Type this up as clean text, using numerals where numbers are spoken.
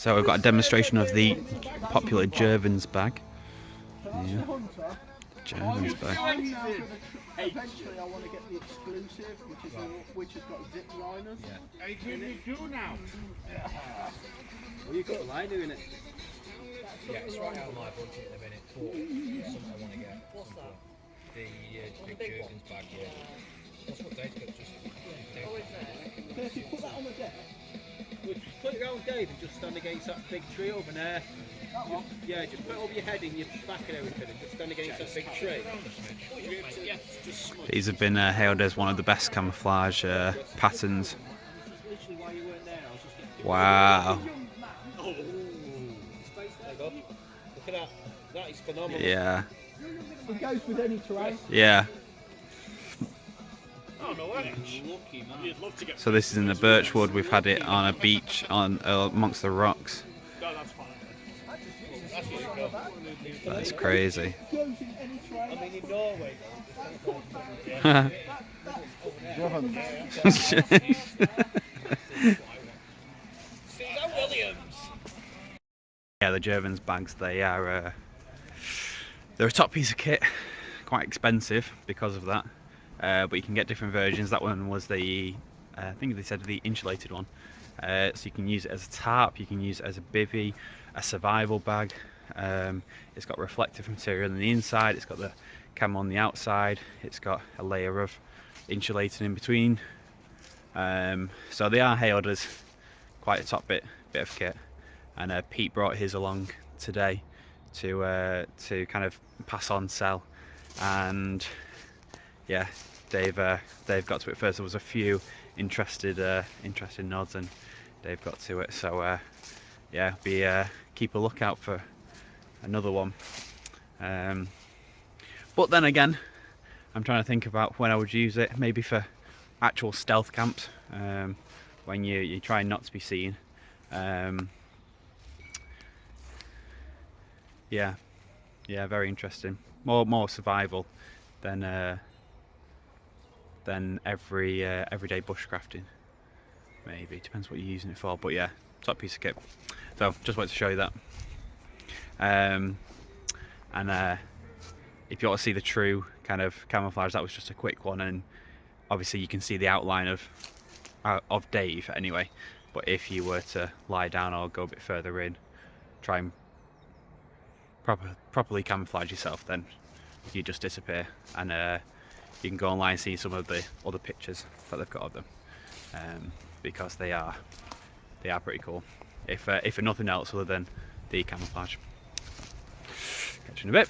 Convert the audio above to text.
So we've got a demonstration of the popular Jerven's bag. Yeah. Jerven's bag. Eventually, I want to get the exclusive, which has got zip liners. Yeah. In it. Now. Well, you've got the liner in it. Yeah, it's right out of my budget at the minute, but something I want to get. What's that? The big Jerven's bag, yeah. That's what Dave's got just. So if you put that on the deck, we'll just put it around Dave and just stand against that big tree over there. Yeah, just put it over your head and your back and everything and just stand against that big tree. These have been hailed as one of the best camouflage patterns. Wow. Look at that. That is phenomenal. Yeah. It goes with any terrain. Yeah. Oh, no way. Lucky, man. You'd love to get. So this is in the Birchwood. We've had it on a beach on amongst the rocks. No, that's fine. That's crazy. I mean, in Norway, Yeah, the Jerven's bags, they're a top piece of kit, quite expensive because of that, but you can get different versions. That one was the, I think they said the insulated one, so you can use it as a tarp, you can use it as a bivvy, a survival bag. It's got reflective material on the inside, it's got the camo on the outside, it's got a layer of insulating in between, so they are hailed as quite a top bit of kit. And Pete brought his along today to kind of pass on, sell, and yeah, Dave got to it first. There was a few interested nods, and Dave got to it. So yeah, keep a lookout for another one. But then again, I'm trying to think about when I would use it. Maybe for actual stealth camps, when you try not to be seen. Yeah, very interesting. More survival than everyday bushcrafting. Maybe depends what you're using it for. But yeah, top piece of kit. So just wanted to show you that. And if you want to see the true kind of camouflage, that was just a quick one. And obviously you can see the outline of Dave anyway. But if you were to lie down or go a bit further in, try and properly camouflage yourself, then you just disappear. And you can go online and see some of the other pictures that they've got of them, because they are pretty cool, if for nothing else other than the camouflage. Catch you in a bit.